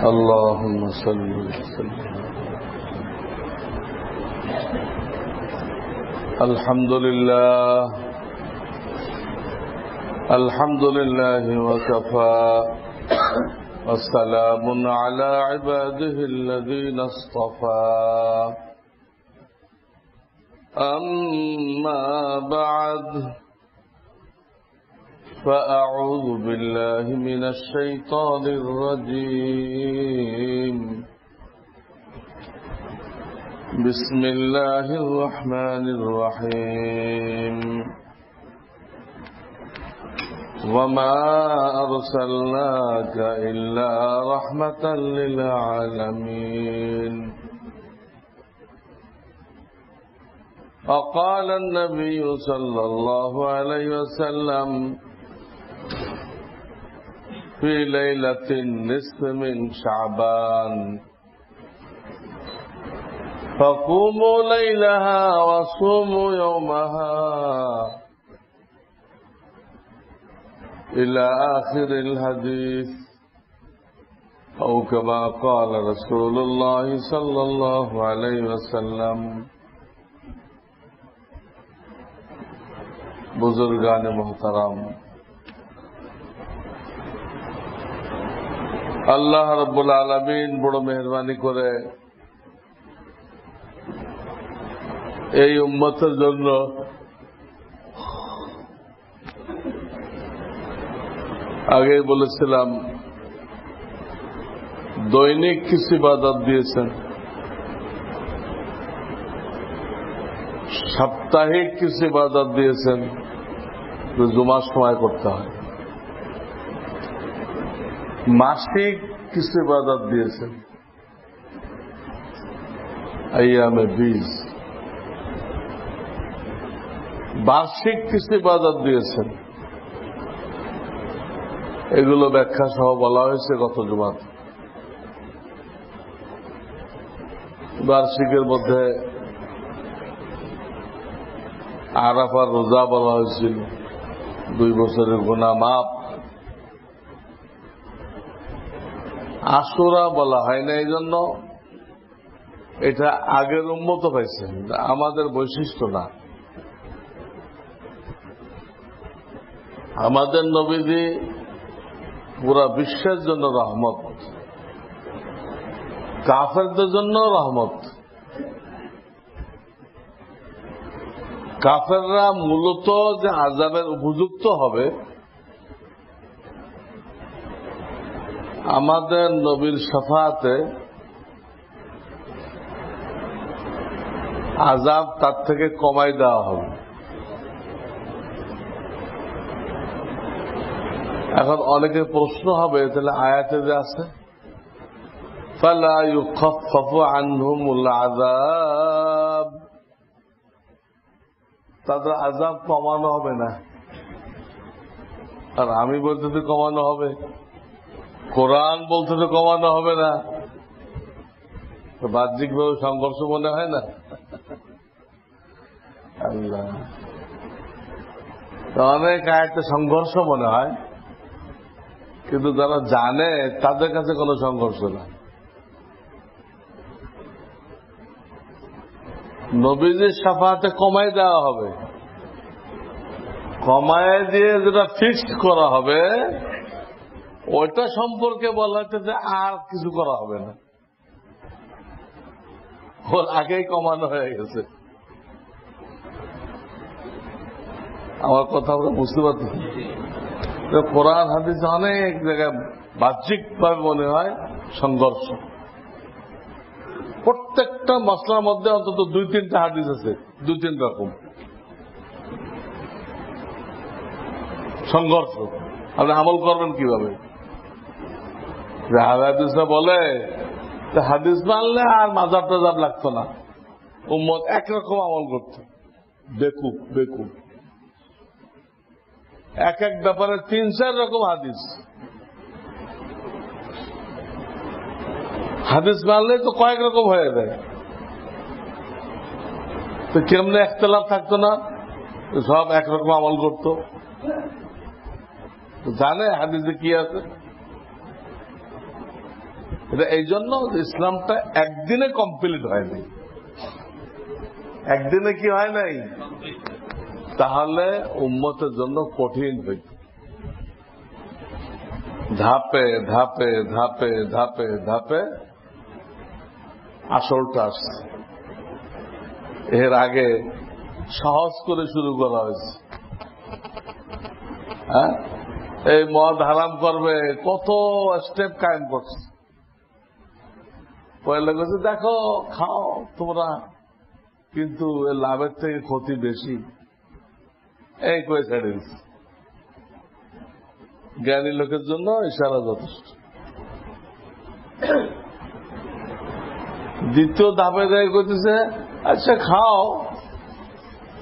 اللهم صل وسلم. الحمد لله وكفى والسلام على عباده الذين اصطفى. أما بعد فأعوذ بالله من الشيطان الرجيم. بسم الله الرحمن الرحيم. وما أرسلناك إلا رحمة للعالمين. وقال النبي صلى الله عليه وسلم في ليلة النصف من شعبان: فقوموا ليلها وصوموا يومها، إلى آخر الحديث، أو كما قال رسول الله صلى الله عليه وسلم. बुजुर्गान मोहतरम, আল্লাহ রাব্বুল আলামিন বড় মেহেরবানি করে এই উম্মতের জন্য আগে বলেছিলাম দৈনিক কিছু ইবাদত দিয়েছেন, সাপ্তাহিক কিছু ইবাদত দিয়েছেন, জুমার সময় করতে হয়। মাসিক কিছু ইবাদত দিয়েছেন, আইয়ামে বীজ। বার্ষিক কিছু ইবাদত দিয়েছেন, এগুলো ব্যাখ্যা সহ বলা হয়েছে গত জুমাতে। বার্ষিকের মধ্যে আরাফার রোজা বলা হয়েছিল, 2 বছরের গুনাহ মাফ। আশুরা বলা হয় না, এই জন্য এটা আগের উম্মত পাইছে, আমাদের বৈশিষ্ট্য না। আমাদের নবীজি পুরা বিশ্বের জন্য রহমত, কাফেরদের জন্য রহমত। কাফেররা মূলত যে আযাবের উপযুক্ত হবে, আমাদের নবীর শাফাআতে আযাব তার থেকে কমাই দেওয়া হবে। এখন অনেকের প্রশ্ন হবে, তাহলে আয়াতে যে আছে ফালা ইউখাফফাফু আনহুমুল আযাব, তাদের আযাব কমানো হবে না। আর আমি বলতে তো কমানো হবে, কোরআন বলতে তো কমানো হবে না। বাহ্যিকভাবে সংঘর্ষ মনে হয় না? আল্লাহ, অনেক আয়াতে সংঘর্ষ মনে হয়, কিন্তু যারা জানে তাদের কাছে কোনো সংঘর্ষ না। নবীজির শাফাআতে কমাই দেওয়া হবে, কমায় দিয়ে যেটা ফিক্সড করা হবে ওইটা সম্পর্কে বলা হচ্ছে যে আর কিছু করা হবে না, ওর আগেই কমানো হয়ে গেছে। আমার কথা আমরা বুঝতে পারছি। কোরআন হাদিসে অনেক জায়গায় বাহ্যিকভাবে মনে হয় সংঘর্ষ। প্রত্যেকটা মসলার মধ্যে অন্তত 2-3টা হাদিস আছে, 2-3 রকম সংঘর্ষ। আপনি আমল করবেন কিভাবে? হাদিসে বলে হাদিস মানলে আর মাজাব টাজাব লাগতো না, উম্মত একরকম আমল করত। বেকুব এক এক ব্যাপারে 3-4 রকম হাদিস। হাদিস মানলে তো কয়েক রকম হয়ে যায়, তো কেমনে ইখতিলাফ থাকতো না, সব একরকম আমল করতো। জানে হাদিসে কি আছে, এটা এই জন্য ইসলামটা একদিনে কমপ্লিট হয়নি। একদিনে কি হয় নাই? তাহলে উম্মতের জন্য কঠিন হইত। ধাপে ধাপে ধাপে ধাপে ধাপে আসলটা আসছে। এর আগে সহজ করে শুরু করা হয়েছে। হ্যাঁ, এই মদ হারাম করবে কত স্টেপ কায়েম করছে। পয়লা বলছে দেখো খাও তোমরা, কিন্তু লাভের থেকে ক্ষতি বেশি, এই কয়ে ছেড়ে দিচ্ছে। জ্ঞানী লোকের জন্য ইশারা যথেষ্ট। দ্বিতীয় ধাপে দেয় করতেছে আচ্ছা খাও,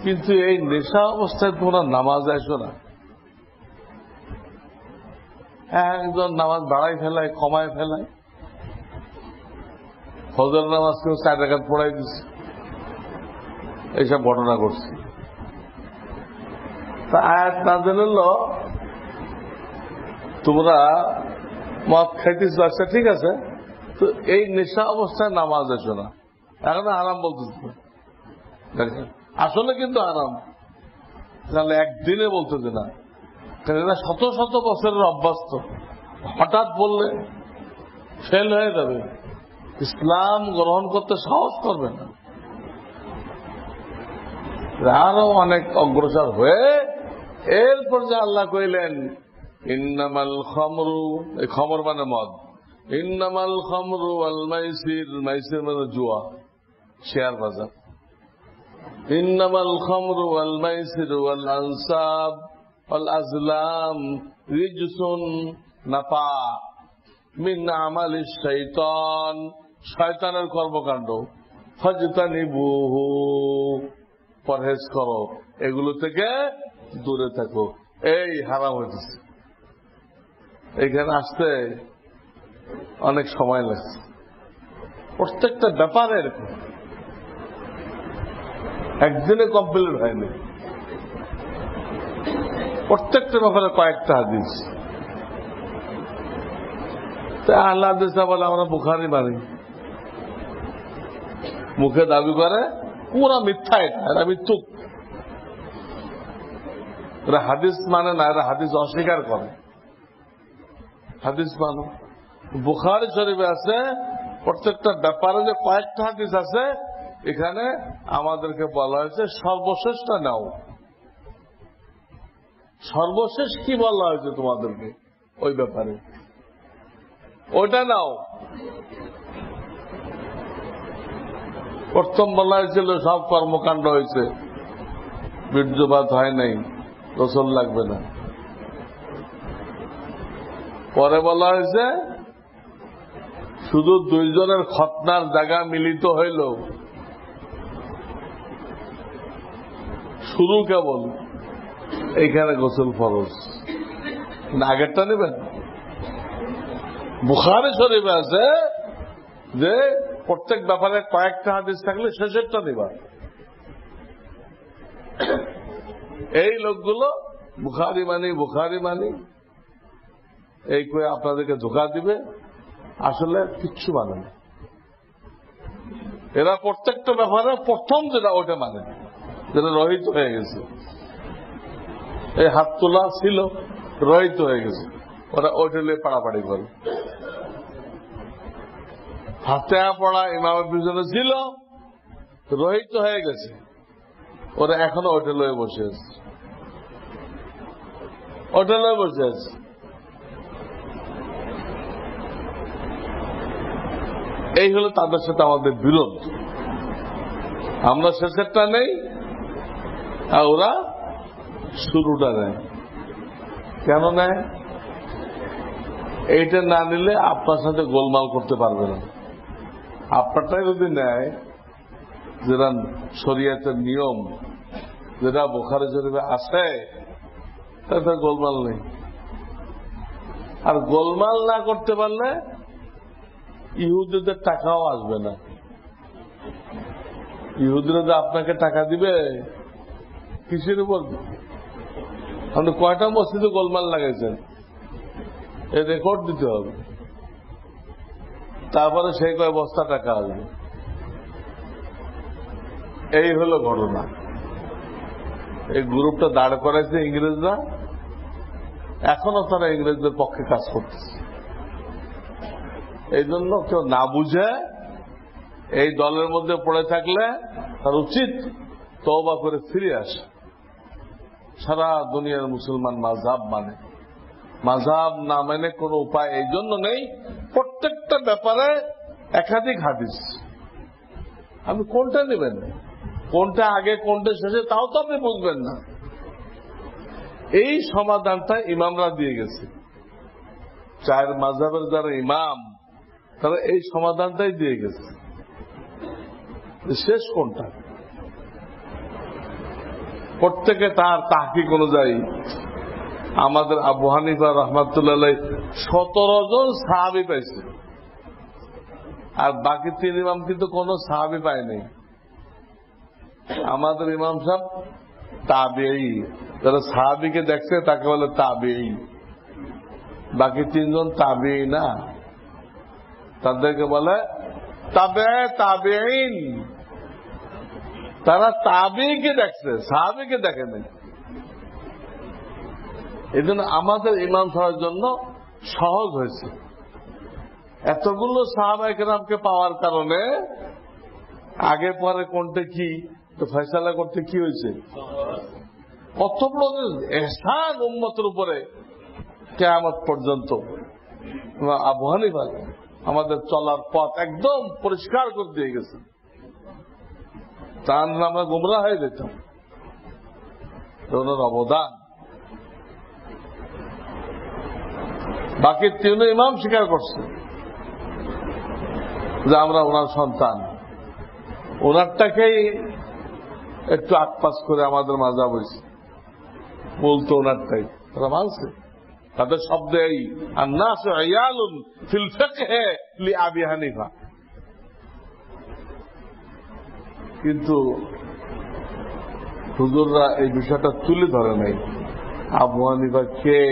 কিন্তু এই নেশা অবস্থায় তোমরা নামাজ আসো না। একজন নামাজ বাড়াই ফেলায়, কমায় ফেলায়, ফজর নামাজ কেউ 4 রাকাত পড়াই দিচ্ছে, এইসব ঘটনা ঘটছে। তা আয়াত নাযিল হলো তোমরা মদ খাইতেছ, আচ্ছা ঠিক আছে, তো এই নেশা অবস্থায় নামাজ আসো না, এখন আরাম বলতেছ। আসলে কিন্তু আরাম, তাহলে একদিনে বলতেছে না, এরা শত শত বছরের অভ্যস্ত। হঠাৎ বললে ফেল হয়ে যাবে, ইসলাম গ্রহণ করতে সাহস করবে না। আরো অনেক অগ্রসর হয়ে এরপর যে আল্লাহ কইলেন ইন্নামাল খামরু, এই খমর মানে মদ, ইন্নামাল খামরু ওয়াল মাইসির, মাইসির মানে জুয়া, শেয়ার বাজার, ইন্নামাল খামরু ওয়াল মাইসির ওয়াল আনসাব ওয়াল আজলাম রিজসুন নাপা মিন আমালিশ শাইতান, শয়তানের কর্মকাণ্ড, ফাজতানিবুহু, পরহেজ করো, এগুলো থেকে দূরে থাকো। এই হারাম হয়েছে। এইখানে আসতে অনেক সময় লাগছে। প্রত্যেকটা ব্যাপারে এরকম, একদিনে কমপ্লিট হয়নি। প্রত্যেকটা ব্যাপারে কয়েকটা হাদিস। আল্লাহ হাদিস বলে আমরা বুখারী মানি, মুখে দাবি করে, পুরা মিথ্যা, এটা মিথ্যুক, এরা হাদিস মানে না, এরা হাদিস অস্বীকার করে। হাদিস মানো, বুখারী শরীফে আছে প্রত্যেকটা ব্যাপারে যে কয়েকটা হাদিস আছে, এখানে আমাদেরকে বলা হয়েছে সর্বশেষটা নাও। সর্বশেষ কি বলা হয়েছে তোমাদেরকে ওই ব্যাপারে, ওইটা নাও। প্রথম বলা হয়েছিল সব কর্মকাণ্ড হয়েছে, বীর্যপাত হয় নাই, গোসল লাগবে না। পরে বলা হয়েছে শুধু 2 জনের খতনার জায়গা মিলিত হইল, শুরু কেবল এইখানে গোসল ফরজ, আগেরটা নেবেন। বুখারী শরীফে আছে যে প্রত্যেক ব্যাপারে কয়েকটা হাদিস থাকলে শেষেরটা নেবা। এই লোকগুলো বুখারী মানি বুখারী মানি এই করে আপনাদেরকে ধোঁকা দিবে, আসলে কিচ্ছু মানে না। এরা প্রত্যেকটা ব্যাপারে প্রথম যেটা ওটা মানে, যেটা রহিত হয়ে গেছে। এই হাত তোলা ছিল, রহিত হয়ে গেছে, ওরা ওইটা নিয়ে পাড়াপাড়ি করে। ফাতিহা পড়া ইমামের পিছনে ছিল, রহিত হয়ে গেছে, ওরা এখনো ওইটা লয়ে বসে আছে, ওইটা লয়ে বসে আছে। এই হলো তাদের সাথে আমাদের বিরোধ। আমরা শেষেরটা নেই আর ওরা শুরুটা নেয়। কেন নেয়? এইটা না নিলে আপনার সাথে গোলমাল করতে পারবে না। আপনারটাই যদি নেয়, যেটা শরীয়তের নিয়ম, যেটা বুখারী শরীফে আছে, তাতে গোলমাল নেই। আর গোলমাল না করতে পারলে ইহুদিদের টাকাও আসবে না। ইহুদিরা যে আপনাকে টাকা দিবে কিসের উপর? আপনি কয়টা মসজিদে গোলমাল লাগাইছেন, এই রেকর্ড দিতে হবে। তারপরে সেই কয় বস্তা টাকা আসবে। এই হলো ঘটনা। এই গ্রুপটা দাঁড় করাইছে ইংরেজরা, এখনো তারা ইংরেজদের পক্ষে কাজ করতেছে। এই জন্য কেউ না বুঝে এই দলের মধ্যে পড়ে থাকলে তার উচিত তওবা করে ফিরে আসে। সারা দুনিয়ার মুসলমান মাযহাব মানে, মাযহাব না মানে কোনো উপায় এই জন্য নেই। প্রত্যেকটা ব্যাপারে একাধিক হাদিস, আপনি কোনটা নেবেন, কোনটা আগে কোনটা শেষে তাও তো আপনি বুঝবেন না। এই সমাধানটা ইমামরা দিয়ে গেছে। চার মাযহাবের যারা ইমাম তারা এই সমাধানটাই দিয়ে গেছে। শেষ কোনটা প্রত্যেকে তার তাহকিক অনুযায়ী। আমাদের আবু হানিফা রাহমাতুল্লাহ 17 জন সাহাবী পাইছে, আর বাকি 3 ইমাম কিন্তু কোন সাহাবী পায় নাই। আমাদের ইমাম সাহেব তাবেঈ, যারা সাহাবীকে দেখছে তাকে বলে তাবেঈ। বাকি 3 জন তাবেঈ না, তাদেরকে বলে তাবেঈন। তারা তাবেঈকে দেখছে, সাহাবীকে দেখে নাই। এই জন্য আমাদের ইমাম সাহেবের জন্য সহজ হয়েছে। এতগুলো সাহাবায়ে কেরামকে পাওয়ার কারণে আগে পরে কোনটা কি তো ফয়সালা করতে কি হয়েছে। কত বড় ইহসান উম্মতের উপরে কিয়ামত পর্যন্ত। আবু হানিফা আমাদের চলার পথ একদম পরিষ্কার করে দিয়ে গেছে, তার আমরা গুমরা হয়ে যেতাম। ওনার অবদান বাকি 3 ইমাম স্বীকার করছে যে আমরা ওনার সন্তান। ওনারটাকেই একটু আকপাস করে আমাদের মাযহাব হয়েছে, বলতো ওনারটাই তারা মানছে। তাদের শব্দ এই আন-নাসু ইয়ালুন ফিল ফিকহি লিআবি হানিফা। কিন্তু হুজুররা এই বিষয়টা তুলে ধরে নাই। আবু হানিফা কে?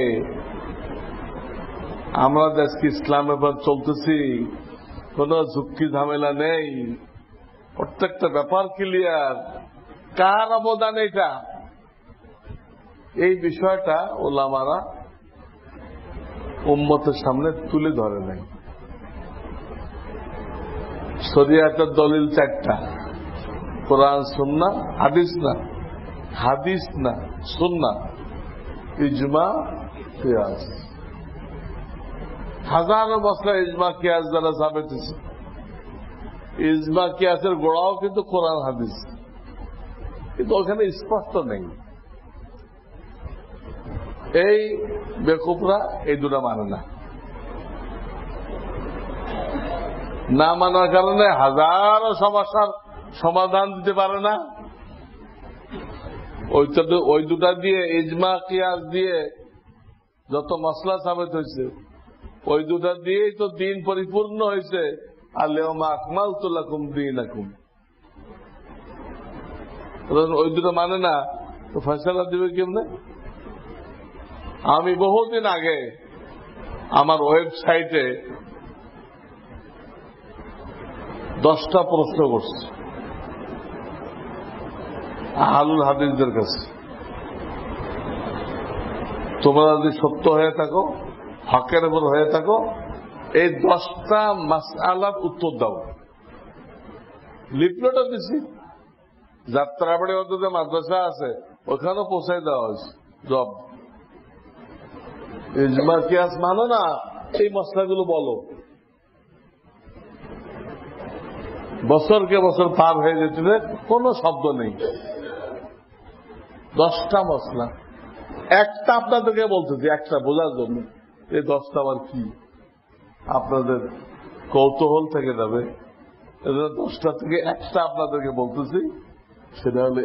আমরা দেশকে ইসলামের পর চলতেছি, কোন ঝুঁকি ঝামেলা নেই, প্রত্যেকটা ব্যাপার ক্লিয়ার। কার অবদান এটা? এই বিষয়টা ওলামারা উম্মতের সামনে তুলে ধরে নাই। শরিয়াতের দলিল 4টা, কোরআন সুন্নাহ, হাদিস না, হাদিস না সুন্নাহ, ইজমা কিয়াস। হাজারো মসলা ইজমা কিয়াস দ্বারা সাবিত হয়েছে। ইজমা কিয়াসের গোড়াও কিন্তু কোরআন হাদিস, কিন্তু ওখানে স্পষ্ট নেই। এই বেকুফরা এই দুটা মানে না, না মানার কারণে হাজারো সমস্যার সমাধান দিতে পারে না। ওই দুটা দিয়ে ইজমা কিয়াস দিয়ে যত মসলা সাবিত হয়েছে, ওই দুটা দিয়েই তো দিন পরিপূর্ণ হয়েছে। আল-ইয়াওমা আকমালতু লাকুম দীনাকুম। ওই দুটো মানে না তো ফয়সালা দিবে কেমনে? আমি বহুদিন আগে আমার ওয়েবসাইটে 10টা প্রশ্ন করছি আহলুল হাদিসদের কাছে। তোমরা যদি সত্য হয়ে থাকো, হকের উপর হয়ে থাকো, এই 10টা মাসআলার উত্তর দাও। লিফলেটও দিছি, যাত্রাবাড়ি অন্তত মাদ্রাসা আছে ওখানেও পৌঁছাই দেওয়া হয়েছে জব। ইজমা কিয়াস মানো না, এই মশলাগুলো বলো। বছরকে বছর পার হয়ে যেতে কোন শব্দ নেই। 10টা মশলা, একটা আপনাদেরকে বলতেছি, একটা বোঝার জন্য। এই 10টা আবার কি আপনাদের কৌতূহল থেকে যাবে, 10টা থেকে একটা আপনাদেরকে বলতেছি। সেটা হলো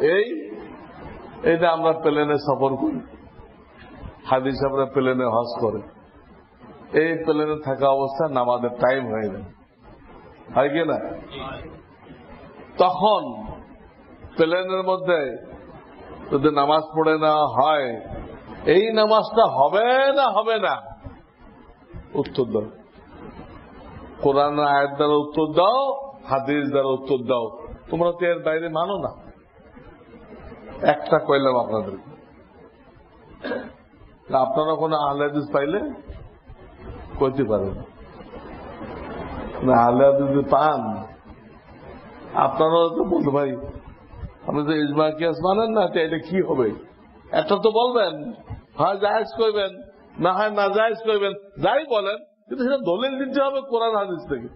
এইটা আমরা প্লেনে সফর করি, হাদিস আমরা প্লেনে হজ করে, এই প্লেনে থাকা অবস্থা নামাজের টাইম হয়ে যায়, হয় কি না? তখন প্লেনের মধ্যে যদি নামাজ পড়ে না হয়, এই নামাজটা হবে না হবে না? উত্তর দাও। কোরআন আয়াত দ্বারা উত্তর দাও, হাদিস দ্বারা উত্তর দাও। তোমরা তো এর বাইরে মানো না। একটা কইলাম আপনাদের, আপনারা কোনো আহলে হাদিস পাইলে কইতে পারেন না। আহলে হাদিস যদি পান আপনারা তো বলতে ভাই আপনি তো ইজমা কিয়াস মানেন না, এটা কি হবে? একটা তো বলবেন, হয় জায়েজ করবেন, না হয় না জায়েজ করবেন, যাই বলেন, কিন্তু সেটা দলিল দিতে হবে কোরআন হাদিস থেকে।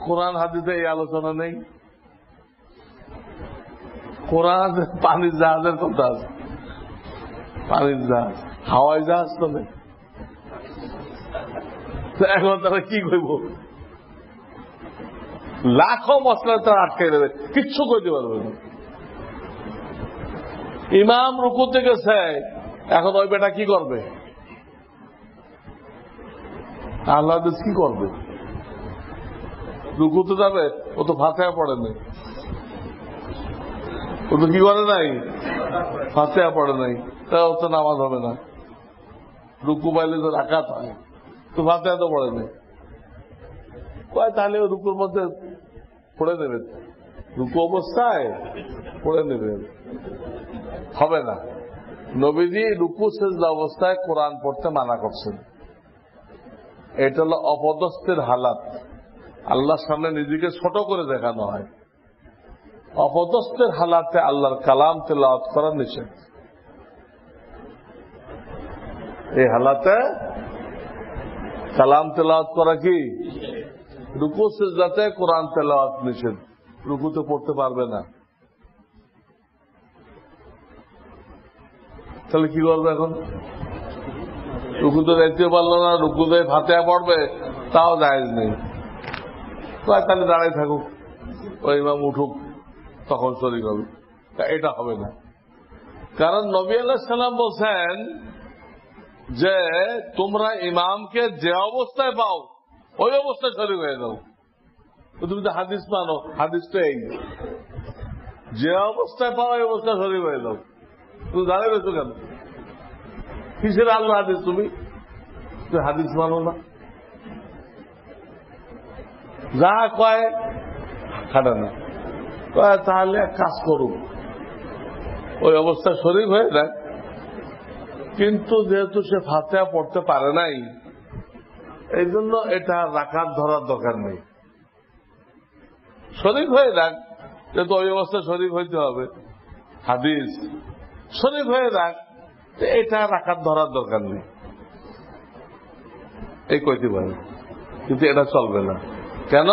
কোরআন হাদিসে এই আলোচনা নেই। কোরআন পানির জাহাজের কথা আছে, পানির জাহাজ, হাওয়াই জাহাজ তো নেই। এখন তারা কি করব? লাখো মশলা তারা আটকে দেবে, কিচ্ছু করতে পারবে না। ইমাম রুকু থেকে এখন ওই বেটা কি করবে? আল্লাহ কি করবে? রুকুতে যাবে, ও তো ফাতিহা পড়ে নাই, ও তো কি করে নাই, ফাতিহা পড়ে নাই, তা ও তো নামাজ হবে না। রুকু পাইলে তো রাকাত হয়, তো ফাতিহা তো পড়ে নাই, কয় তাহলে ও রুকুর মধ্যে পড়ে নেবে, রুকু অবস্থায় পড়ে নেবে, হবে না। নবীজি রুকু সেজদা অবস্থায় কোরআন পড়তে মানা করছেন। এটা হলো অপদস্থের হালাত, আল্লাহর সামনে নিজেকে ছোট করে দেখানো হয়। অপদস্থের হালাতে আল্লাহর কালাম তেলাওয়াত করা নিষেধ। এই হালাতে কালাম তেলাওয়াত করা কি? রুকু সিজদাতে কোরআন তেলাওয়াত নিষেধ, রুকুতে পড়তে পারবে না। তাহলে কি করবে এখন? রুকুতে যাইতে পারলো না, রুকুতে ফাতিহা পড়বে, তাও জায়েজ নেই। তাহলে দাঁড়াই থাকুক, ওই ইমাম উঠুক, তখন শরীক হবে। এটা হবে না, কারণ নবী আলাইহিস সালাম বলছেন যে তোমরা ইমামকে যে অবস্থায় পাও ওই অবস্থায় শরীক হয়ে যাও। তুমি তো হাদিস মানো, হাদিস তো এই, যে অবস্থায় পাও ওই অবস্থায় শরীক হয়ে যাও। তুমি দাঁড়িয়ে রয়েছো কেন? কিসের আল্লাহ হাদিস? তুমি হাদিস মানো না, যা কয় খাটা না। তাহলে এক কাজ করুক, ওই অবস্থায় শরীক হয়ে যায়, কিন্তু যেহেতু সে ফাতিহা পড়তে পারে নাই, এই জন্য এটা রাকাত ধরার দরকার নেই। শরীক হয়ে যাক, যেহেতু ওই অবস্থায় শরীক হইতে হবে, হাদিস শরীক হয়ে যাক, এটা রাকাত ধরার দরকার নেই, এই কইতে পারে। কিন্তু এটা চলবে না। কেন?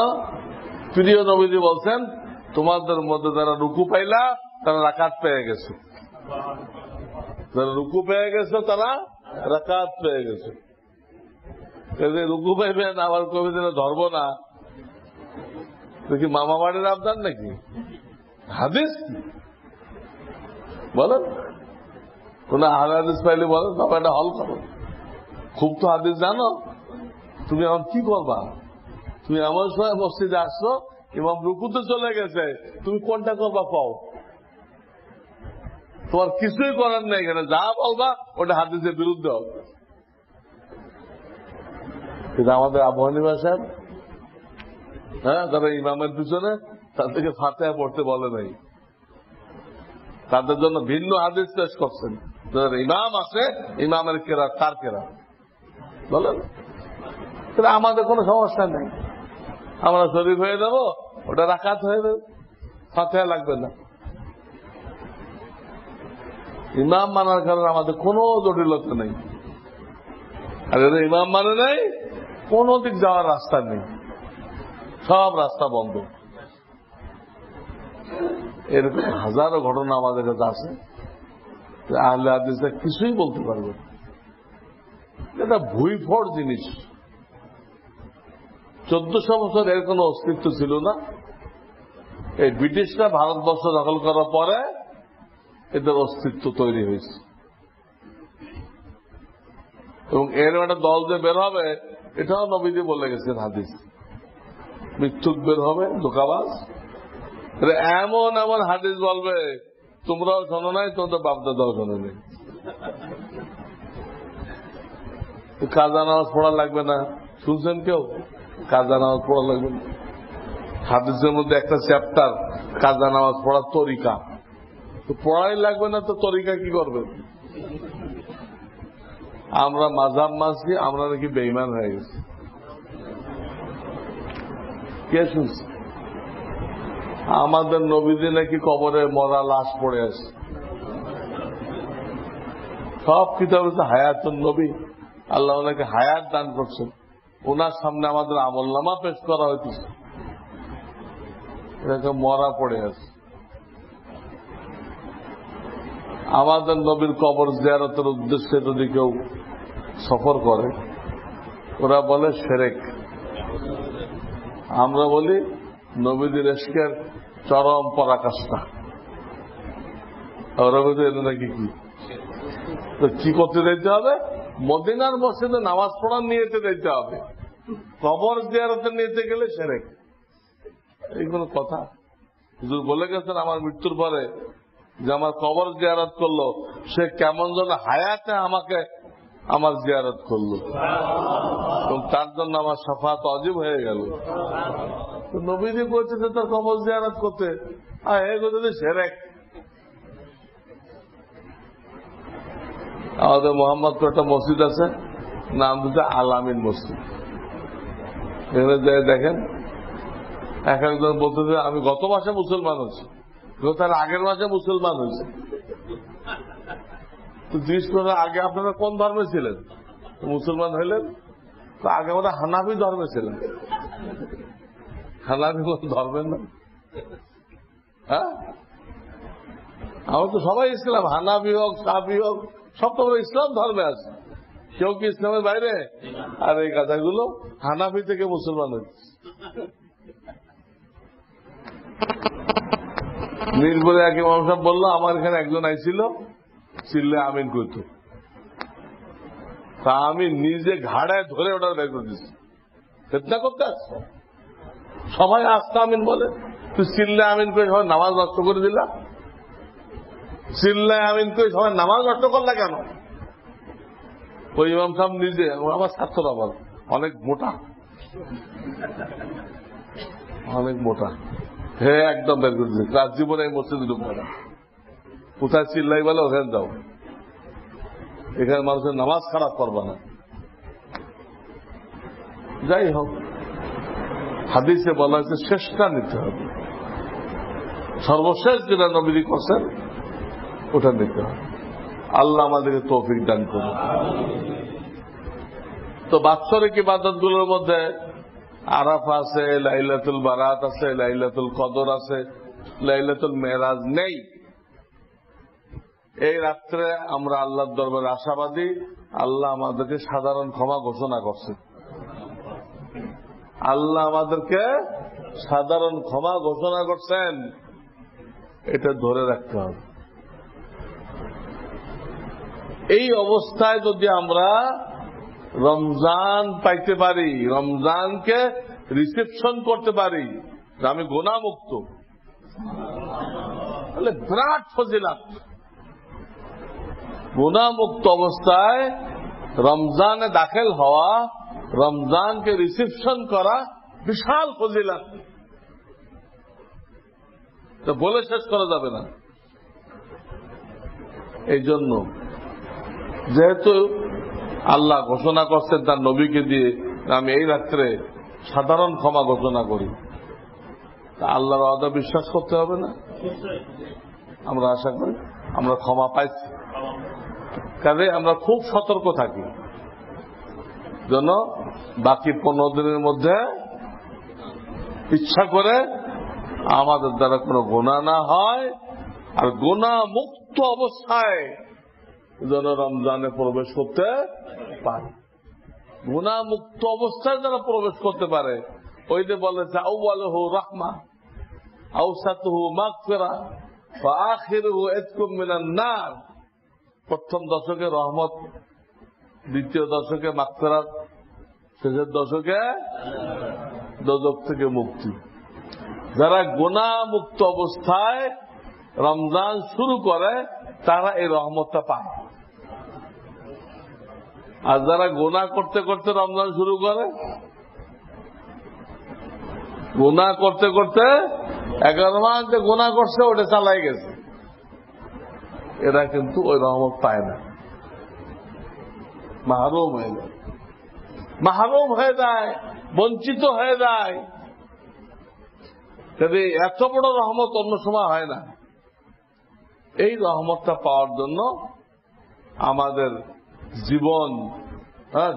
প্রিয় নবীজি বলছেন তোমাদের মধ্যে যারা রুকু পাইলা তারা রাকাত পেয়ে গেছে, যারা রুকু পেয়ে গেছে তারা রাকাত পেয়ে গেছে। রুকু পাইবেন আবার কবি ধরবো না, দেখি মামা বাড়ির আবদার নাকি? হাদিস বলেন, কোন আহলে হাদিস পাইলে বলেন বাবা এটা হল করো, খুব তো হাদিস জানো, তুমি এখন কি করবা? তুমি এমন সময় মসজিদে আসছো, ইমাম রুকুতে চলে গেছে, তুমি কোনটা করবা পাও? তোমার কিছুই করার নেই, এখানে যা বলবা ওটা হাদিসের বিরুদ্ধে হবে। কিন্তু আমাদের আবু হানিফা সাহেব, তারা ইমামের পিছনে তাদেরকে ফাতিহা পড়তে বলে নাই, তাদের জন্য ভিন্ন হাদিস পেশ করছেন। যাদের ইমাম আছে, ইমামের কেরাত তার কেরাত বলেন, আমাদের কোনো সমস্যা নেই, আমরা শরীক হয়ে যাব, ওটা রাকাত হয়ে যাবে, ফাতিহা লাগবে না। ইমাম মানার কারণে আমাদের কোনো জটিলতা নেই, আর এদের ইমাম মানে নেই, কোন দিক যাওয়ার রাস্তা নেই, সব রাস্তা বন্ধ। এরকম হাজারো ঘটনা আমাদের কাছে আছে, আহলে হাদিসরা কিছুই বলতে পারবে, এটা ভুইফড় জিনিস। 1400 বছর এর কোন অস্তিত্ব ছিল না। এই ব্রিটিশরা ভারতবর্ষ দখল করার পরে এদের অস্তিত্ব তৈরি হয়েছে, এবং এর একটা দল যে বের হবে, এটাও নবীজি বলে গেছেন হাদিস, মৃত্যুক বের হবে, ধোঁকাবাজ। এমন এমন হাদিস বলবে তোমরাও শোনো নাই, তোমাদের বাপদাদাও শোনো নাই। কাজা নামাজ পড়া লাগবে না, শুনছেন কেউ? কাজা নামাজ পড়া লাগবে না। হাদিসের মধ্যে একটা চ্যাপ্টার কাজা নামাজ পড়ার তরিকা, তো পড়াই লাগবে না তো তরিকা কি করবে? আমরা মাযহাব মানছি, আমরা নাকি বেঈমান হয়ে গেছি। কে শুনছে? আমাদের নবীজি নাকি কবরে মরা লাশ পড়ে আছে। সব কিতাবে তো হায়াতুন নবী, আল্লাহ ওনাকে হায়াত দান করছেন, ওনার সামনে আমাদের আমলনামা পেশ করা হইতেছে, এটাকে মরা পড়ে আছে। আমাদের নবীর কবর জিয়ারতের উদ্দেশ্যে যদি কেউ সফর করে, ওরা বলে শিরক। আমরা বলি নবীদের ইশকের চরম পরাকাষ্ঠা। ওরা বলতে এটা নাকি কি? তো কি করতে দিতে হবে? মদিনার মসজিদে নামাজ পড়ার নিয়েতে দিতে হবে, কবর জিয়ারতের নিয়েতে গেলে শিরক। এইগুলো কথা হুজুর বলে গেছেন আমার মৃত্যুর পরে যে আমার কবর জিয়ারত করলো, সে কেমন যেন হায়াতে আমাকে আমার জিয়ারত করলো, এবং তার জন্য আমার শাফাত অজীব হয়ে গেল। তো নবীজি বলছে যে তার কবর জিয়ারত করতে, আর এগুলো যদি শিরক। আমাদের মোহাম্মদপুর একটা মসজিদ আছে, নাম দিতে আল-আমিন মসজিদ। এখানে যাই দেখেন, এক একজন বলতেছে আমি গত মাসে মুসলমান হয়েছি, তার আগের মাসে মুসলমান হয়েছে। তো জিজ্ঞেস করে আগে আপনারা কোন ধর্মে ছিলেন? মুসলমান হইলেন? তো আগে আমরা হানাফি ধর্মে ছিলেন। হানাফি কোন ধর্মের না? হ্যাঁ, আমরা তো সবাই ইসলাম, হানাফি হোক সাফি হোক সব তো আমরা ইসলাম ধর্মে আছে, কেউ কি ইসলামের বাইরে? আর এই কথাগুলো হানাফি থেকে মুসলমান হয়েছে। মিরপুরে এক ইমাম সাহেব বললো আমার এখানে একজন আইছিল, চিল্লে আমিন করত, তা আমি নিজে ঘাড়ায় ধরে ওটা বের করে দিচ্ছি। ফিতনা করতে আসছো, সবাই আস্তে আমিন বলে, তুই চিল্লে আমিন করে সবাই নামাজ নষ্ট করে দিলা। চিল্লায় আমিন করে সবাই নামাজ নষ্ট করলা কেন? ওই ইমাম সাহেব নিজে, আমার ছাত্র, আমার অনেক মোটা, অনেক মোটা, হে একদম বের করে দিচ্ছে, ক্লাস জীবনে এই মসজিদে ঢুকবে না। কোথায় চিল্লাই বলে ওখানে যাও, এখানে মানুষের নামাজ খারাপ করবে না। যাই হোক, হাদিসে বলা হয়েছে শেষটা নিতে হবে, সর্বশেষ যেটা নবীজি করছেন ওটা নিতে হবে। আল্লাহ আমাদেরকে তৌফিক দান করুন। তো বাৎসরিক ইবাদতগুলোর মধ্যে আরাফা আছে, লাইলাতুল বারাত আছে, লাইলাতুল কদর আছে, লাইলাতুল মেরাজ নেই। এই রাত্রে আমরা আল্লাহর দরবারে আশাবাদী, আল্লাহ আমাদেরকে সাধারণ ক্ষমা ঘোষণা করছে। আল্লাহ আমাদেরকে সাধারণ ক্ষমা ঘোষণা করছেন, এটা ধরে রাখতে হবে। এই অবস্থায় যদি আমরা রমজান পাইতে পারি, রমজানকে রিসেপশন করতে পারি, আমি গুনাহমুক্ত, তাহলে বিরাট ফজিলত। গুনাহমুক্ত অবস্থায় রমজানে দাখিল হওয়া, রমজানকে রিসেপশন করা বিশাল ফজিলত, তো বলে শেষ করা যাবে না। এই জন্য যেহেতু আল্লাহ ঘোষণা করছেন তার নবীকে দিয়ে, আমি এই রাত্রে সাধারণ ক্ষমা ঘোষণা করি, তা আল্লাহর ওয়াদা বিশ্বাস করতে হবে না? আমরা আশা করি আমরা ক্ষমা পাইছি, কাজে আমরা খুব সতর্ক থাকি যেন বাকি 15 দিনের মধ্যে ইচ্ছা করে আমাদের দ্বারা কোনো গুনাহ না হয়, আর গুনাহ মুক্ত অবস্থায় যেন রমজানে প্রবেশ করতে পারে। গুনাহ মুক্ত অবস্থায় যারা প্রবেশ করতে পারে, ওই যে বলেছে আউয়ালুহু রাহমা, আওসাতুহু মাগফিরা, ওয়া আখিরুহু ইতকুম মিনান নার। প্রথম দশকে রহমত, দ্বিতীয় দশকে মাগফিরাত, শেষের দশকে দোজখ থেকে মুক্তি। যারা গুনাহ মুক্ত অবস্থায় রমজান শুরু করে তারা এই রহমতটা পায়। আর যারা গুনাহ করতে করতে রমজান শুরু করে, গুনাহ করতে করতে 11 মাস যে গুনাহ করছে ওটা চালাই গেছে, এরা কিন্তু ওই রহমত পায় না, মাহরুম হয়ে যায়, মাহরুম হয়ে যায়, বঞ্চিত হয়ে যায়। এত বড় রহমত অন্য সময় হয় না। এই রহমতটা পাওয়ার জন্য আমাদের জীবন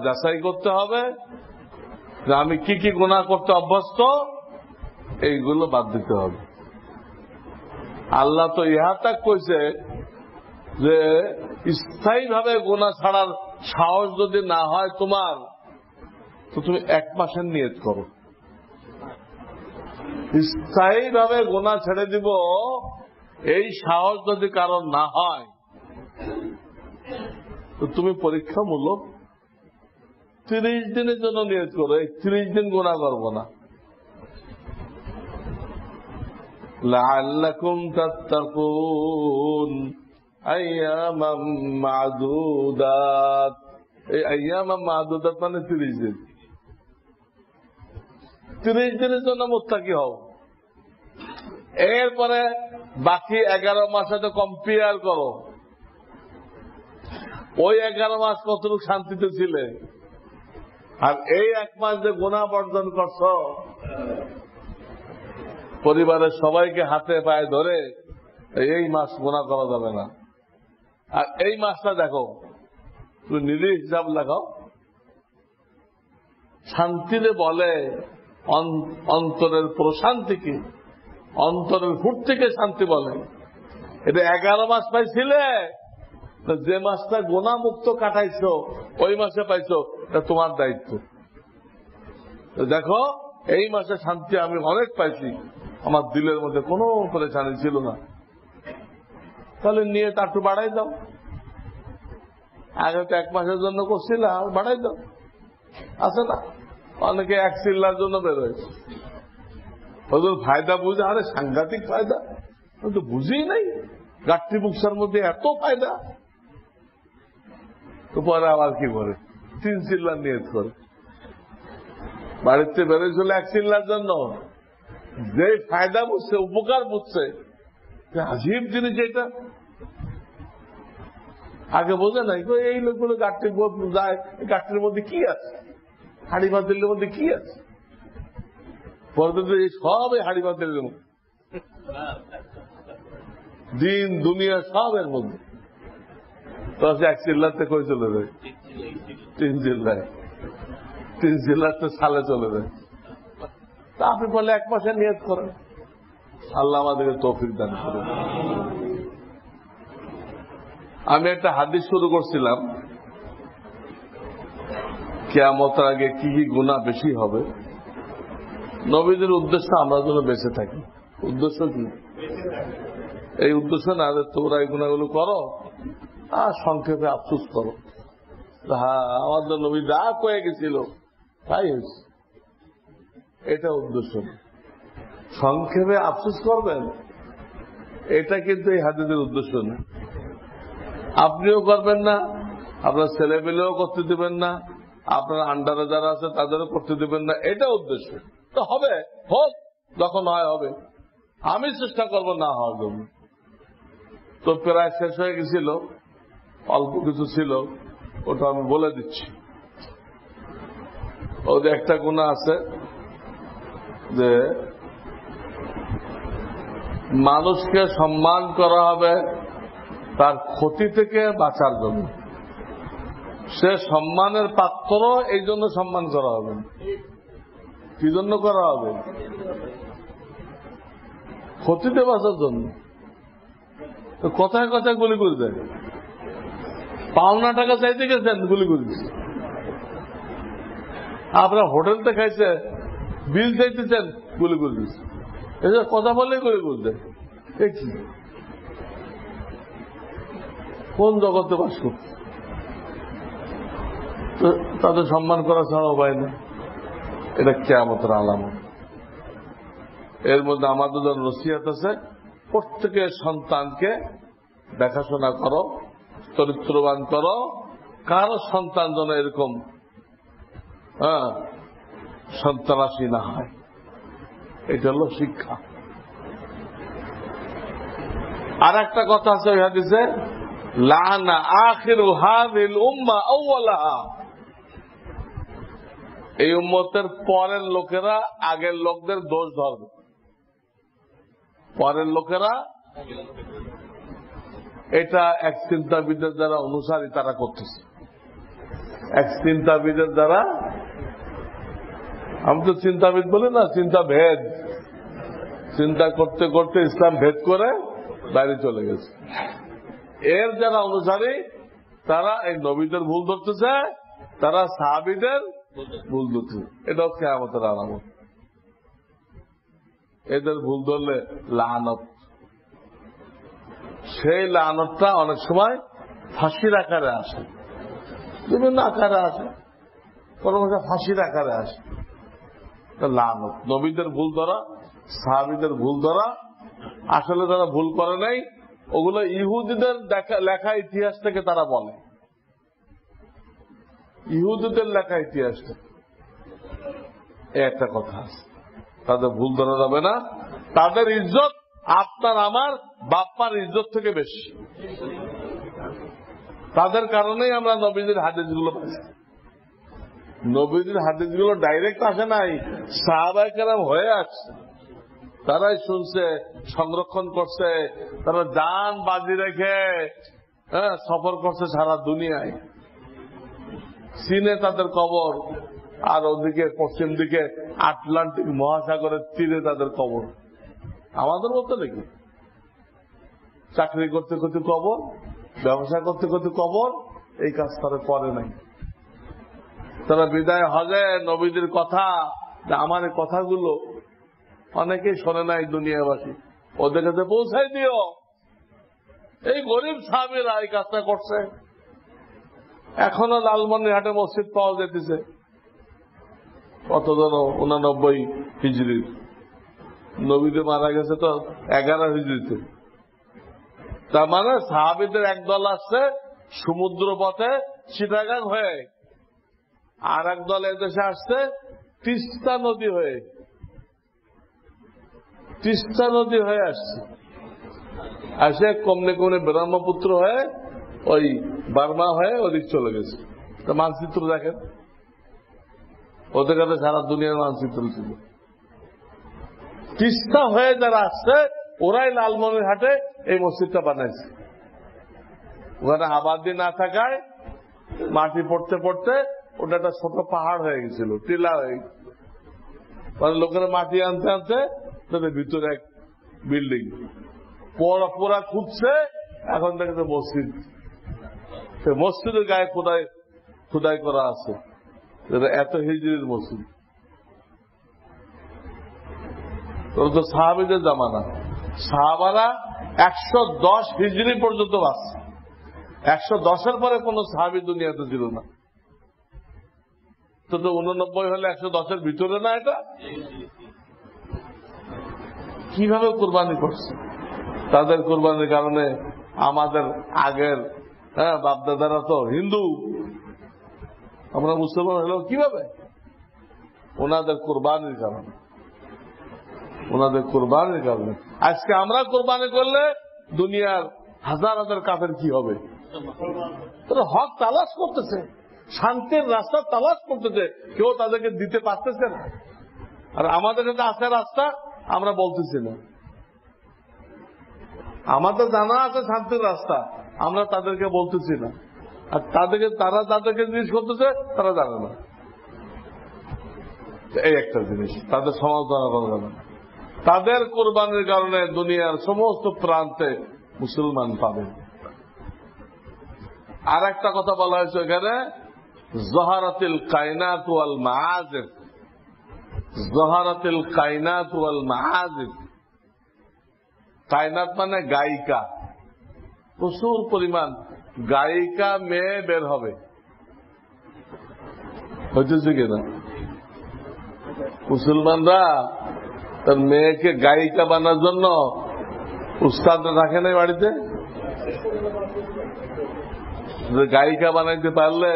যাচাই করতে হবে যে আমি কি কি গুনাহ করতে অভ্যস্ত, এইগুলো বাদ দিতে হবে। আল্লাহ তো ইহা তাক কইছে যে স্থায়ীভাবে গুনাহ ছাড়ার সাহস যদি না হয় তোমার, তো তুমি 1 মাসের নিয়ত করো। স্থায়ীভাবে গুনাহ ছেড়ে দিব এই সাহস যদি কারণ না হয়, তো তুমি পরীক্ষামূলক 30 দিনের জন্য নিয়ত করো, এই 30 দিন গুনাহ করবো না। লাআল্লাকুম তাত্তাকুন আইয়ামাম মা'দুদাত। এই আইয়ামাম মা'দুদাত মানে 30 দিন। 30 দিনের জন্য মুত্তাকি হও। এরপরে বাকি 11 মাসের সাথে কম্পেয়ার করো, ওই 11 মাস কতটুকু শান্তিতে ছিলে, আর এই 1 মাস যে গুনাহ বর্জন করছো, পরিবারের সবাইকে হাতে পায়ে ধরে এই মাস গুনাহ করা যাবে না। আর এই মাসটা দেখো, তুমি নিজে হিসাব লাগাও, শান্তিতে বলে অন্তরের প্রশান্তিকে, অন্তরের ফুর্তিকে শান্তি বলে। এটা 11 মাস পাইছিলে, যে মাসটা গুনাহ মুক্ত কাটাইছো ওই মাসে পাইছো, এটা তোমার দায়িত্ব। দেখো এই মাসে শান্তি আমি অনেক পাইছি, আমার দিলের মধ্যে কোনো পরেশানি ছিল না, তাহলে নিয়ে তা একটু বাড়াই দাও। আগে তো 1 মাসের জন্য করছিলা, বাড়াই দাও। আছে না অনেকে 1 চিল্লার জন্য বের হয়েছে, ওদের ফায়দা বুঝে, আরে সাংঘাতিক ফায়দা, তো বুঝি নাই গাঠি বুকসার মধ্যে এত ফায়দা। তো পরে আবার কি করে 3 চিল্লার নিয়ত করে, বাড়িতে বেরোয় 1 চিল্লার জন্য। যে ফায়দা বুঝছে, উপকার বুঝছে, আজীব জিনিস এটা, আগে বোঝে নাই। এই লোকগুলো গাঠি যায়, গাঠির মধ্যে কি আছে, হাড়ি বাতিলের মধ্যে কি আছে, সব এই হাড়ি বাতিলের মধ্যে, দিন দুনিয়া সব এর মধ্যে। তো 1 চিল্লাতে কই চলে যায়, 3 চিল্লায়, 3 চিল্লাতে সালে চলে যায়। তা আপনি বলে 1 মাসে নিয়ত করেন, আল্লাহ আমাদেরকে তৌফিক দান করুন। আমি একটা হাদিস শুরু করছিলাম, কিয়ামতের আগে কি কি গুনাহ বেশি হবে। নবীদের উদ্দেশ্য আমরা যেন বেঁচে থাকি। উদ্দেশ্য কি? এই উদ্দেশ্য না যে তোমরা এই গুনাহগুলো করো আর সংক্ষেপে আফসোস করো, হ্যাঁ আমাদের নবী যা কয়ে গেছিল তাই হয়েছে, এটা উদ্দেশ্য না। সংক্ষেপে আফসোস করবেন, এটা কিন্তু এই হাদিসের উদ্দেশ্য না। আপনিও করবেন না, আপনার ছেলে পেলেও করতে দেবেন না, আপনার আন্ডারে যারা আছে তাদেরও করতে দেবেন না, এটা উদ্দেশ্য। তো হবে, হোক, যখন হয় হবে, আমি চেষ্টা করবো না হওয়ার জন্য। তো প্রায় শেষ হয়ে গেছিল, অল্প কিছু ছিল, ওটা আমি বলে দিচ্ছি। ওদের একটা গুনাহ আছে যে মানুষকে সম্মান করা হবে তার ক্ষতি থেকে বাঁচার জন্য। সে সম্মানের পাত্র, এই জন্য সম্মান করা হবে। কি জন্য করা হবে? ক্ষতিতে বাঁচার জন্য। তো কথায় কথায় গুলি করে দেয়, পাওনা টাকা চাইতে গেছেন, গুলি করে দিচ্ছে। আপনার হোটেলতে খাইছে, বিল চাইতেছেন, গুলি করে দিচ্ছে। এসব কথা বললেই গুলি করে দেয়। কি কোন জগতে বাস করছে? তাদের সম্মান করা ছাড়া উপায় নেই। এটা কিয়ামতের আলামত। এর মধ্যে আমাদের জন্য নসিহত আছে, প্রত্যেকের সন্তানকে দেখাশোনা করো, চরিত্রবান করো, কারো সন্তান যেন এরকম সন্ত্রাসী না হয়। এটা হলো শিক্ষা। আর একটা কথা আছে ওই হাদিসে, লানা আখিরু হাযিল উম্মাহ আউওয়ালাহা, এই উম্মতের পরের লোকেরা আগের লোকদের দোষ ধরবে। পরের লোকেরা, এটা এক চিন্তাবিদের দ্বারা অনুসারী তারা করতেছে। এক চিন্তাবিদের দ্বারা, আমি তো চিন্তাবিদ বলি না, চিন্তা ভেদ। চিন্তা করতে করতে ইসলাম ভেদ করে বাইরে চলে গেছে। এর যারা অনুসারী তারা এই নবীদের ভুল ধরতেছে, তারা সাহাবীদের ভুল ধরতেছে। এটাও কিয়ামতের আলামত। এদের ভুল ধরলে লানত, সেই লানতটা অনেক সময় ফাঁসির আকারে আসে, বিভিন্ন আকারে আসে, কোনো ফাঁসির আকারে আসে। লানত, নবীদের ভুল ধরা, সাহাবীদের ভুল ধরা, আসলে তারা ভুল করে নাই, ওগুলো ইহুদিদের লেখা ইতিহাস থেকে তারা বলে। ইহুদিদের লেখা ইতিহাস একটা কথা আছে, তাদের ভুল ধরা যাবে না। তাদের ইজ্জত আপনার আমার বাপ্পার ইজ্জত থেকে বেশি। তাদের কারণেই আমরা নবীদের হাদিসগুলো পাইছি। নবীদের হাদিসগুলো ডাইরেক্ট আসে নাই, সাহাবায়ে কেরাম হয়ে আসছে। তারাই শুনছে, সংরক্ষণ করছে, তারা জান বাজি রেখে সফর করছে সারা দুনিয়ায়। চীনে তাদের কবর, আর ওদিকে পশ্চিম দিকে আটলান্টিক মহাসাগরের তীরে তাদের কবর। আমাদের মতো নাকি? চাকরি করতে করতে কবর, ব্যবসা করতে করতে কবর, এই কাজ তারা করে নাই। তারা বিদায় হজে নবীদের কথা, আমার এই কথাগুলো অনেকেই শোনে নাই দুনিয়াবাসী, ওদের কাছে পৌঁছাই দিও। এই গরিব সাহাবীরা এই কাজটা করছে। এখনো লালমনিরহাটে মসজিদ পাওয়া যেতেছে, কত জন 89 হিজরির, নবীতে মারা গেছে তো 11 হিজরিতে। তার মানে সাহাবীদের একদল আসছে সমুদ্র পথে চিটাগাং হয়ে, আর একদল এদেশে আসছে তিস্তা নদী হয়ে। তিস্তা নদী হয়ে আসছে, আসে কমনে কমনে ব্রহ্মপুত্র হয়ে ওই বার্মা হয়ে ওদিক চলে গেছে। তা মানচিত্র দেখেন, ওদের কাছে সারা দুনিয়ার মানচিত্র ছিল। তিস্তা হয়ে যারা আসছে ওরাই লালমনিরহাটে এই মসজিদটা বানাইছে। ওখানে আবাদি না থাকায় মাটি পড়তে পড়তে ওটা একটা ছোট পাহাড় হয়ে গেছিল, টিলা হয়ে গেছে। মানে লোকেরা মাটি আনতে আনতে তাদের ভিতরে এক বিল্ডিং পোড়া খুঁজছে, এখন দেখেছে মসজিদ। মসজিদের গায়ে খোদাই করা আছে, এত হিজরির মসজিদ। তোর তো সাহাবীদের জামানা, সাহাবারা 110 হিজরি পর্যন্ত বাঁচছে। 110-এর পরে কোন সাহাবী দুনিয়াতে ছিল না। তো 89 হলে 110-এর ভিতরে না? এটা কিভাবে কোরবানি করছে? তাদের কোরবানির কারণে আমাদের আগের বাপদাদারা তো হিন্দু, আমরা মুসলমান হলেও কিভাবে? ওনাদের কোরবানির কারণে, ওনাদের কোরবানির কারণে। আজকে আমরা কোরবানি করলে দুনিয়ার হাজার হাজার কাফের কি হবে? তারা হক তালাশ করতেছে, শান্তির রাস্তা তালাশ করতেছে, কেউ তাদেরকে দিতে পারতেছে না। আর আমাদের কাছে আছে রাস্তা, আমরা বলতেছি না। আমাদের জানা আছে শান্তির রাস্তা, আমরা তাদেরকে বলতেছি না। আর তারা তাদেরকে জিনিস করতেছে, তারা জানে না। এই একটা জিনিস, তাদের সমালোচনা করা যাবে না। তাদের কোরবানির কারণে দুনিয়ার সমস্ত প্রান্তে মুসলমান পাবেন। আর একটা কথা বলা হয়েছে এখানে, জহারাতিল কায়নাত ওয়াল মাআজিব। জহারাতিল কায়নাত ওয়াল মাআজিব, কায়নাত মানে গায়িকা, প্রচুর পরিমাণ গায়িকা মেয়ে বের হবে। হইতেছে কিনা? মুসলমানরা তার মেয়েকে গায়িকা বানার জন্য উস্তাদ রাখে নাই বাড়িতে। গায়িকা বানাইতে পারলে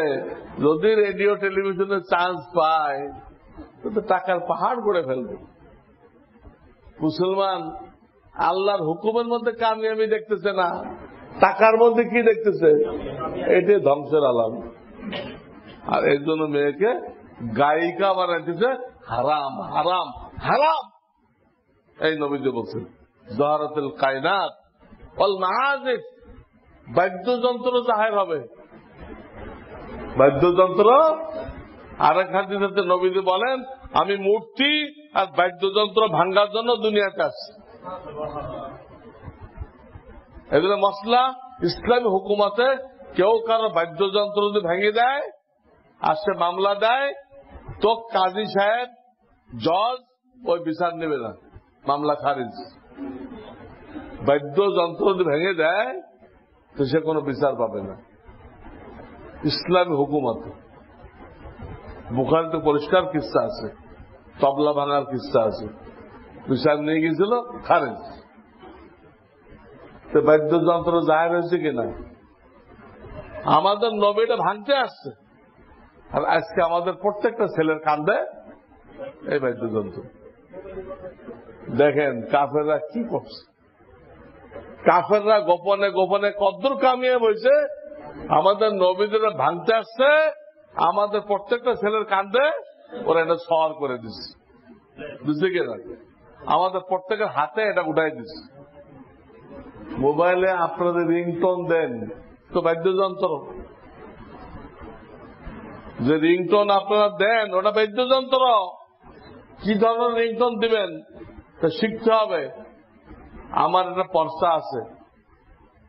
যদি রেডিও টেলিভিশনে চান্স পায় তো টাকার পাহাড় করে ফেলবে। মুসলমান আল্লাহর হুকুমের মধ্যে কামিয়াবি দেখতেছে না, টাকার মধ্যে কি দেখতেছে? এটাই ধ্বংসের আলাম। আর এর জন্য মেয়েকে গায়িকা বানাইতেছে হারাম হারাম হারাম। এই নবীজি বলছেন জহরাতুল কায়নাত ওয়াল মাআজিফ, বাদ্যযন্ত্র জাহের হবে, বাদ্যযন্ত্র। আরেক হাদিসে নবীজি বলেন আমি মূর্তি আর বাদ্যযন্ত্র ভাঙ্গার জন্য দুনিয়াতে আসছি। এগুলো মসলা ইসলামী হুকুমতে কেউ কারো বাদ্যযন্ত্র যদি ভেঙে দেয় আর সে মামলা দেয় তো কাজী সাহেব জজ ওই বিচার নেবে না, মামলা খারিজ। বাদ্যযন্ত্র যদি ভেঙে দেয় তো সে কোনো বিচার পাবে না ইসলামী হুকুমতে। বুখারীতে পরিষ্কার কিস্সা আছে, তবলা ভাঙার কিস্সা আছে, বিচার নিয়ে গিয়েছিল খারিজ। তো বাদ্যযন্ত্র জাহের হয়েছে কিনা? আমাদের নবীটা ভাঙতে আসছে আর আজকে আমাদের প্রত্যেকটা ছেলের কান্দে এই বাদ্যযন্ত্র। দেখেন কাফেররা কি করছে, কাফেররা গোপনে গোপনে কদ্দুর কামিয়াব হয়েছে। আমাদের নবীদের ভাঙতে আসছে, আমাদের প্রত্যেকটা ছেলের কান্দে ওরা এটা সওয়ার করে দিচ্ছে, বুঝছে কিনা? আমাদের প্রত্যেকের হাতে এটা উঠাই দিচ্ছে। মোবাইলে আপনাদের রিংটোন দেন তো বাদ্যযন্ত্র, যে রিংটোন আপনারা দেন ওটা বাদ্যযন্ত্র। কি ধরনের রিংটোন দিবেন তা শিখতে হবে। আমার একটা পর্চা আছে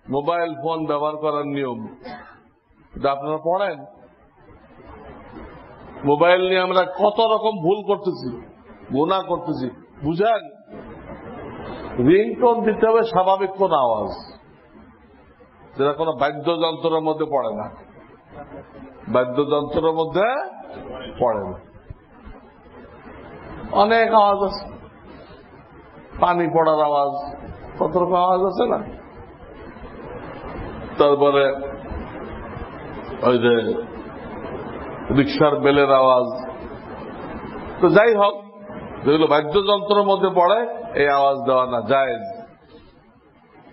মোবাইল ফোন ব্যবহার করার নিয়ম, আপনারা পড়েন। মোবাইল নিয়ে আমরা কত রকম ভুল করতেছি, গুনাহ করতেছি, বুঝেন? রিংটোন দিতে হবে স্বাভাবিক কোন আওয়াজ, যেটা কোনো বাদ্যযন্ত্রের মধ্যে পড়ে না, বাদ্যযন্ত্রের মধ্যে পড়ে না। অনেক আওয়াজ আছে, পানি পড়ার আওয়াজ, কত রকম আওয়াজ আছে না। তারপরে ওই যে রিক্সার বেলের আওয়াজ। তো যাই হোক, যেগুলো বাদ্যযন্ত্রের মধ্যে পড়ে এই আওয়াজ দেওয়া না জায়েজ।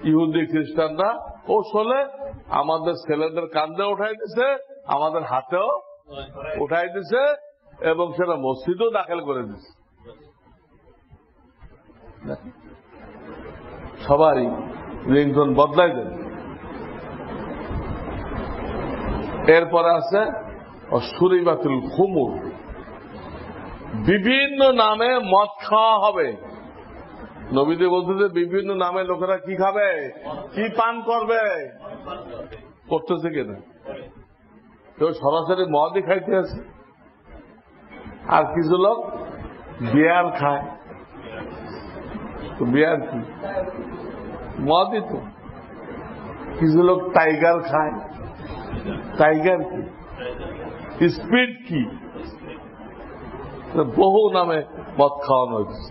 ইহুদি খ্রিস্টানরা ও শোলে আমাদের ছেলেদের কান্দে উঠাই দিছে, আমাদের হাতেও উঠাই দিছে এবং সেটা মসজিদেও দাখিল করে দিছে। সবাই রিংটোন বদলাই দেন। এরপরে আছে সুরিবাতুল খুমুর, বিভিন্ন নামে মদ খাওয়া হবে। নবীজি বলতেছে বিভিন্ন নামে লোকেরা কি খাবে, কি পান করবে, করতেছে কিনা? কেউ সরাসরি মদই খাইতে আছে, আর কিছু লোক বিয়ার খায়। তো বিয়ার কি? মদই তো। কিছু লোক টাইগার খায়, টাইগার কি? স্পিড কি? বহু নামে মদ খাওয়ানো হচ্ছে।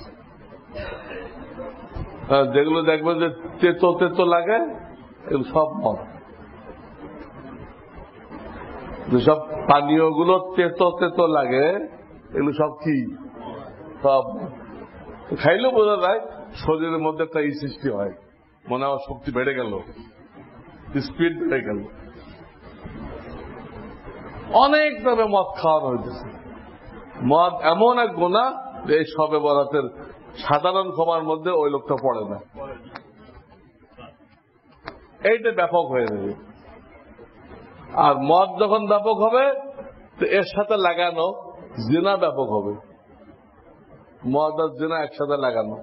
যেগুলো দেখবে যে তেতো তেতো লাগে এগুলো সব মদ। যেসব পানীয় গুলো তেতো তেতো লাগে এগুলো সব কি? সব খাইলেও বোঝা যায় শরীরের মধ্যে একটা সৃষ্টি হয়, মনে হয় শক্তি বেড়ে গেল, স্পিড বেড়ে গেল। অনেক নামে মদ খাওয়ানো হইতেছে। মদ এমন এক গুনাহ যে এই শবে বরাতের সাধারণ ক্ষমার মধ্যে ওই লোকটা পড়ে না। এইটা ব্যাপক হয়ে যাবে। আর মদ যখন ব্যাপক হবে তো এর সাথে লাগানো জিনা ব্যাপক হবে। মদ আর জিনা একসাথে লাগানো,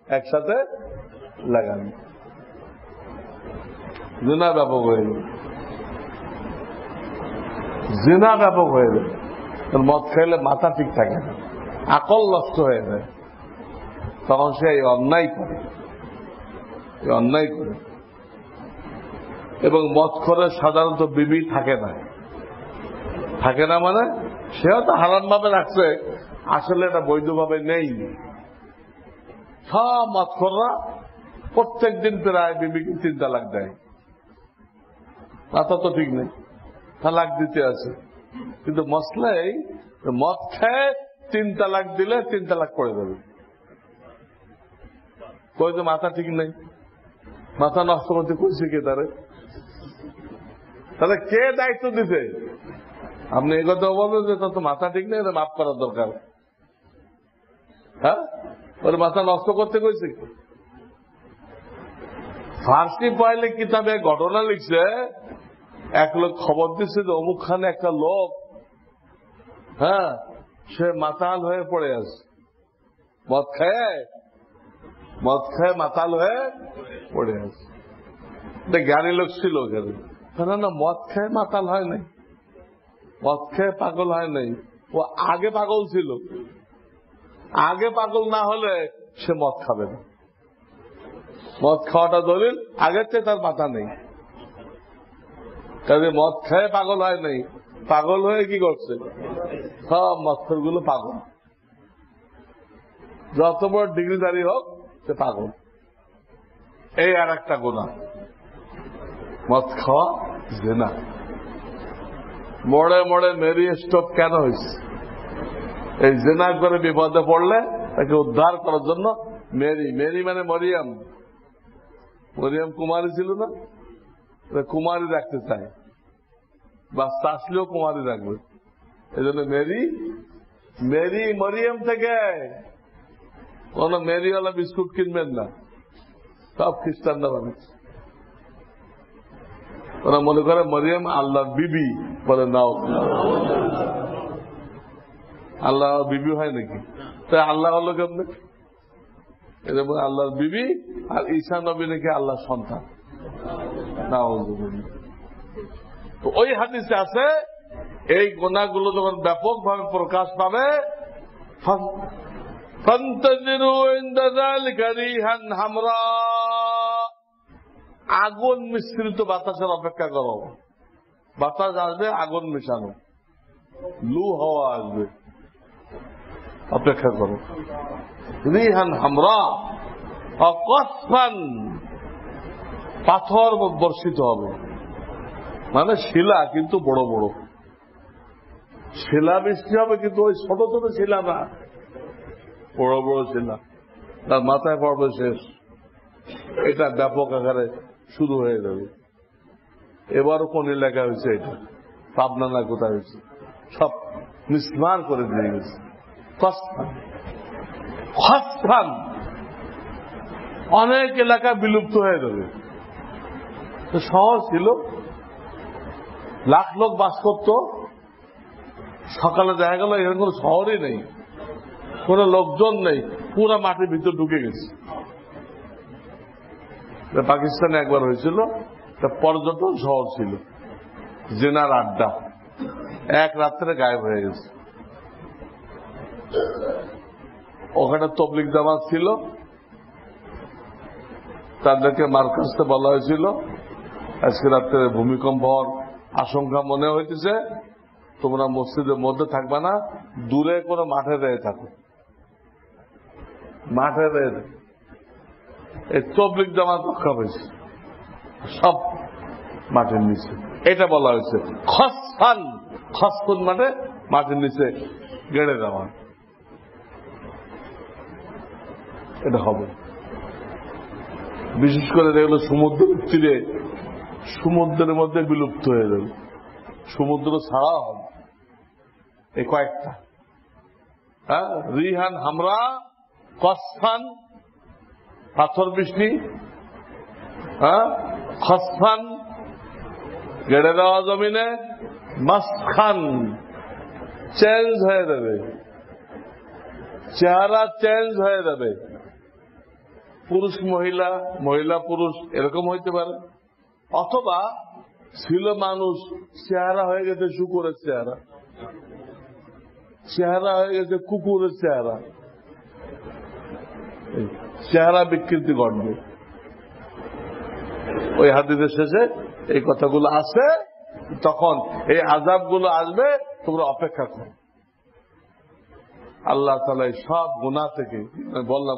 একসাথে লাগানো, জিনা ব্যাপক হয়ে যাবে। জিনা ব্যাপক হয়ে যাবে। মদ খাইলে মাথা ঠিক থাকে না, আকল নষ্ট হয়ে যায়, তখন সে এই অন্যায় করে, অন্যায় করে। এবং মদ করে সাধারণত বিবি থাকে না, থাকে না মানে সেও তো হারাম ভাবে রাখছে, আসলে এটা বৈধভাবে নেই। সব মদখোররা প্রত্যেক দিন প্রায় বিবিকে 3 তালাক দেয়, মাথা তো ঠিক নেই, তালাক দিতে আছে। কিন্তু মসলাই মদ খায় 3 তালাক দিলে 3 তালাক পড়ে যাবে। কই তো মাথা ঠিক নেই, মাথা নষ্ট করতে কইছে কে তারে? তাহলে কে দায়িত্ব দিতে? আপনি এই কথা বলবেন যে তো মাথা ঠিক নেই, এটা মাফ করার দরকার। হ্যাঁ, ওর মাথা নষ্ট করতে কইছে। ফার্সি পয়লে কিতাবে ঘটনা লিখছে, এক লোক খবর দিচ্ছে যে অমুক খানে একটা লোক, হ্যাঁ, সে মাতাল হয়ে পড়ে আছে, মদ খায় মাতাল হয়ে পড়ে আছে। জ্ঞানী লোক ছিল ওখানে। না, মদ খায় মাতাল হয় নাই, মদ খায় পাগল হয় নাই, ও আগে পাগল ছিল। আগে পাগল না হলে সে মদ খাবে না। মদ খাওয়াটা দলিল, আগের চেয়ে তার মাথা নেই। কাজে মদ খায় পাগল হয় নাই, পাগল হয়ে কি করছে? সব মৎসর গুলো পাগল, যত বড় ডিগ্রিধারী হোক সে পাগল। এই আর একটা গুনাহ, মদ খাওয়া জিনা। মোড়ে মোড়ে মেরি স্টপ কেন হয়েছে? এই জিনা করে বিপদে পড়লে তাকে উদ্ধার করার জন্য মেরি মানে মরিয়াম কুমারী ছিল না, কুমারী রাখতে চায়, বা আসলেও কুমারী রাখবে। এই জন্য মেরি মরিয়াম থেকে কোন মেরিওয়ালা বিস্কুট কিনবেন না, সব খ্রিস্টানরা বানিয়েছে। ওরা মনে করে মরিয়াম আল্লাহর বিবি, বলে নাও আল্লাহ বিবি হয় নাকি? তাই আল্লাহ হলো কেমনে? আল্লাহর বিবি আর ঈসা নবী নাকি আল্লাহর সন্তান। তো ওই হাদিসে আছে, এই গুনাহগুলো যখন ব্যাপকভাবে প্রকাশ পাবে, আগুন মিশ্রিত বাতাসের অপেক্ষা করো। বাতাস আসবে আগুন মিশানো, লু হাওয়া আসবে, অপেক্ষা করো। রিহান হামরা অকসফান, পাথর বর্ষিত হবে, মানে শিলা, কিন্তু বড় বড় শিলা বৃষ্টি হবে, কিন্তু ওই ছোট ছোট শিলা না, বড় বড় শিলা, তার মাথায় পড়বে শেষ। এটা ব্যাপক আকারে শুরু হয়ে যাবে। এবারও কোন এলাকায় হয়েছে? এটা পাবনা না কোথায় হয়েছে? সব মিসমার করে দিয়ে গেছে। অনেক এলাকা বিলুপ্ত হয়ে যাবে। শহর ছিল, লাখ লোক বাস করত, সকালে দেখা গেল এখানে কোন শহরই নেই, কোন লোকজন নেই, পুরা মাটির ভিতর ঢুকে গেছে। পাকিস্তানে একবার হয়েছিল, পর্যটন শহর ছিল, জেনার আড্ডা, এক রাত্রে গায়েব হয়ে গেছে। ওখানে তবলিগ জামাত ছিল, তাদেরকে মার্কাজতে বলা হয়েছিল আজকে রাত্রে ভূমিকম্প হওয়ার আশঙ্কা মনে হইতেছে, তোমরা মসজিদের মধ্যে থাকবা না, দূরে কোনো মাঠে রয়ে থাকো, মাঠে রয়ে। এই তবলিগ জামাত রক্ষা পেয়েছে, সব মাটির নিচে। এটা বলা হয়েছে খসফুন, মানে মাটির নিচে গেড়ে দেওয়া। এটা হবে, বিশেষ করে দেখলো সমুদ্রের তীরে, সমুদ্রের মধ্যে বিলুপ্ত হয়ে যাবে, সমুদ্র ছাড়া হবে এই কয়েকটা। হ্যাঁ, রিহান হামরা, কসফান পাথর বৃষ্টি, হ্যাঁ, খসফান গেড়ে দেওয়া জমিনে, মাসখান চেঞ্জ হয়ে যাবে, চেহারা চেঞ্জ হয়ে যাবে, পুরুষ মহিলা, মহিলা পুরুষ এরকম হইতে পারে, অথবা ছিল মানুষ, চেহারা হয়ে গেছে শুকুরের চেহারা, চেহারা হয়ে গেছে কুকুরের চেহারা, চেহারা বিকৃতি ঘটবে। ওই হাদিসের শেষে এই কথাগুলো আছে, তখন এই আযাবগুলো আসবে, তোমরা অপেক্ষা করো। আল্লাহ তাআলা সব গুনাহ থেকে, বললাম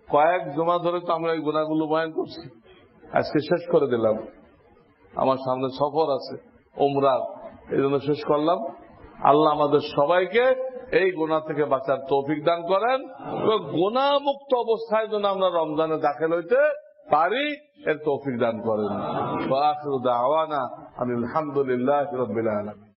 কয়েক জমা ধরে তো আমরা এই গুনাহগুলো বয়ান করছি, আজকে শেষ করে দিলাম। আমার সামনে সফর আছে উমরার, এই জন্য শেষ করলাম। আল্লাহ আমাদের সবাইকে এই গুনাহ থেকে বাঁচার তৌফিক দান করেন এবং গুনাহ মুক্ত অবস্থায় যেন আমরা রমজানে দাখিল হইতে পারি এর তৌফিক দান করেন। ওয়া আখিরু দাওয়ানা আলহামদুলিল্লাহি রাব্বিল আলামিন।